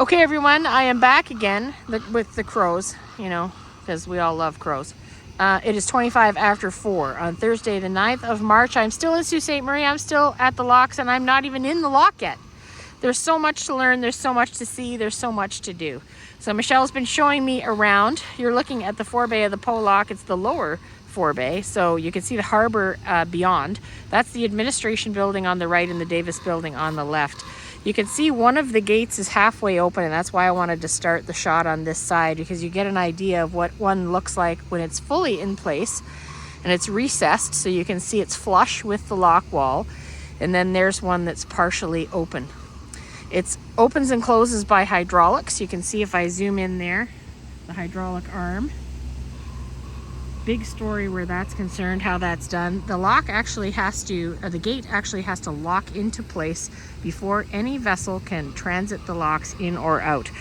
Okay, everyone, I am back again with the crows, you know, because we all love crows. It is 25 after 4 on Thursday, the 9th of March. I'm still in Sault Ste. Marie. I'm still at the locks, and I'm not even in the lock yet. There's so much to learn. There's so much to see. There's so much to do. So Michelle's been showing me around. You're looking at the forebay of the Poe Lock. It's the lower forebay, so you can see the harbor beyond. That's the administration building on the right and the Davis building on the left. You can see one of the gates is halfway open, and that's why I wanted to start the shot on this side, because you get an idea of what one looks like when it's fully in place and it's recessed, so you can see it's flush with the lock wall. And then there's one that's partially open. It opens and closes by hydraulics. You can see if I zoom in there, the hydraulic arm. Big story where that's concerned, how that's done. The lock actually has to, the gate actually has to lock into place before any vessel can transit the locks in or out.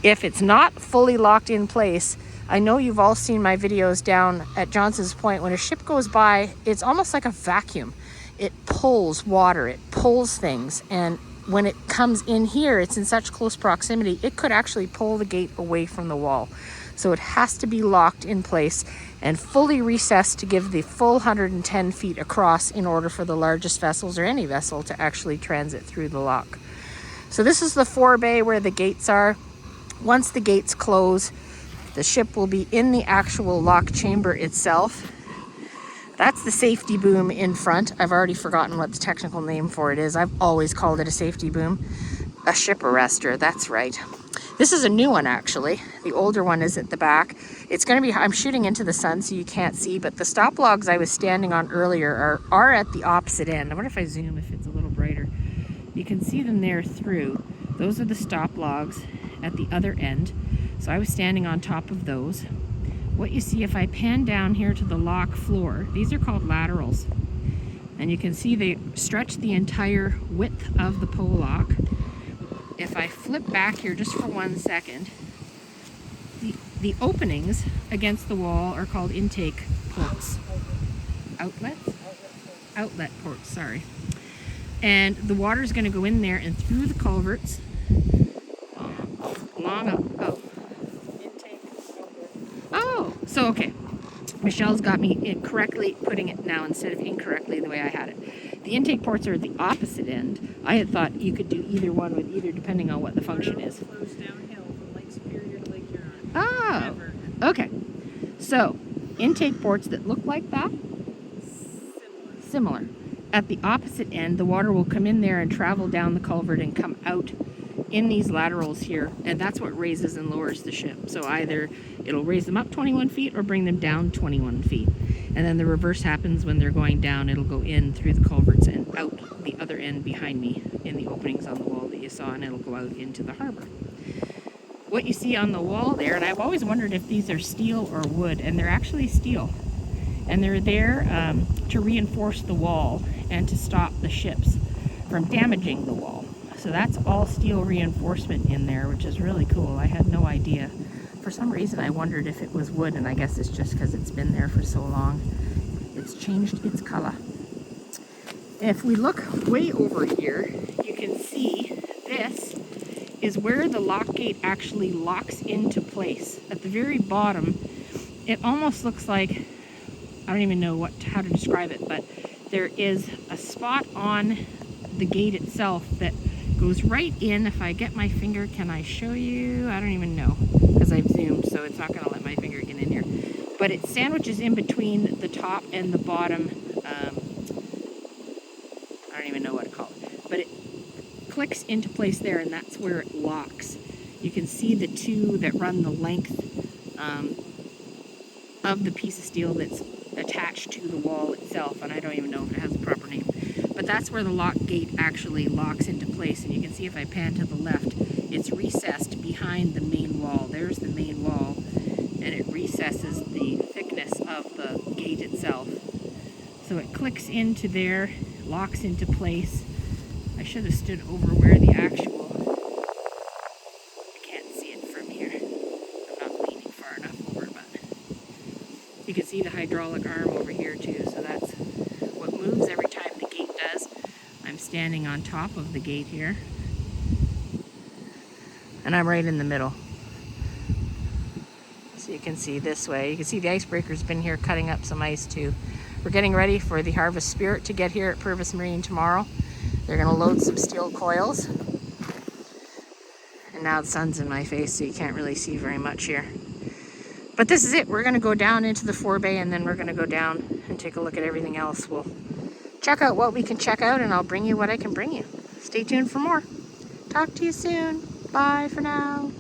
If it's not fully locked in place, I know you've all seen my videos down at Johnson's Point. When a ship goes by, it's almost like a vacuum. It pulls water, it pulls things, and when it comes in here, it's in such close proximity, it could actually pull the gate away from the wall. So it has to be locked in place and fully recessed to give the full 110 feet across in order for the largest vessels or any vessel to actually transit through the lock. So this is the forebay where the gates are. Once the gates close, the ship will be in the actual lock chamber itself. That's the safety boom in front. I've already forgotten what the technical name for it is. I've always called it a safety boom. A ship arrestor, that's right. This is a new one, actually. The older one is at the back. It's going to be, I'm shooting into the sun so you can't see, but the stop logs I was standing on earlier are at the opposite end. I wonder if I zoom, if it's a little brighter. You can see them there through. Those are the stop logs at the other end. So I was standing on top of those. What you see if I pan down here to the lock floor, these are called laterals. And you can see they stretch the entire width of the Poe Lock. If I flip back here just for 1 second, the openings against the wall are called intake ports. Outlets? Outlet ports, sorry. And the water is going to go in there and through the culverts, so okay. Michelle's got me correctly putting it now instead of incorrectly the way I had it. The intake ports are at the opposite end. I had thought you could do either one with either depending on what the function is. Flows downhill from Lake Superior to Lake Huron. Oh, okay. So, intake ports that look like that? Similar. At the opposite end, the water will come in there and travel down the culvert and come out in these laterals here, and that's what raises and lowers the ship. So either it'll raise them up 21 feet or bring them down 21 feet. And then the reverse happens when they're going down. It'll go in through the culverts and out the other end behind me in the openings on the wall that you saw, and it'll go out into the harbor. What you see on the wall there, and I've always wondered if these are steel or wood, and they're actually steel. And they're there to reinforce the wall and to stop the ships from damaging the wall. So that's all steel reinforcement in there, which is really cool. I had no idea. For some reason I wondered if it was wood, and I guess it's just because it's been there for so long. It's changed its color. If we look way over here, you can see this is where the lock gate actually locks into place. At the very bottom, it almost looks like, I don't even know how to describe it, but there is a spot on the gate itself that goes right in. If I get my finger, can I show you? I don't even know, because I've zoomed, so it's not going to let my finger get in here. But it sandwiches in between the top and the bottom. I don't even know what to call it. But it clicks into place there, and that's where it locks. You can see the two that run the length of the piece of steel that's attached to the wall itself, and I don't even know if it has a proper name. But that's where the lock gate actually locks into place, and you can see if I pan to the left, it's recessed behind the main wall. There's the main wall, and it recesses the thickness of the gate itself. So it clicks into there, locks into place. I should have stood over where the actual, I can't see it from here. I'm not leaning far enough over, but you can see the hydraulic arm over here too, so that's what moves every time the gate does. I'm standing on top of the gate here. And I'm right in the middle. So you can see this way. You can see the icebreaker's been here cutting up some ice too. We're getting ready for the Harvest Spirit to get here at Purvis Marine tomorrow. They're gonna load some steel coils. And now the sun's in my face, so you can't really see very much here. But this is it. We're gonna go down into the forebay, and then we're gonna go down and take a look at everything else. We'll check out what we can check out, and I'll bring you what I can bring you. Stay tuned for more. Talk to you soon. Bye for now.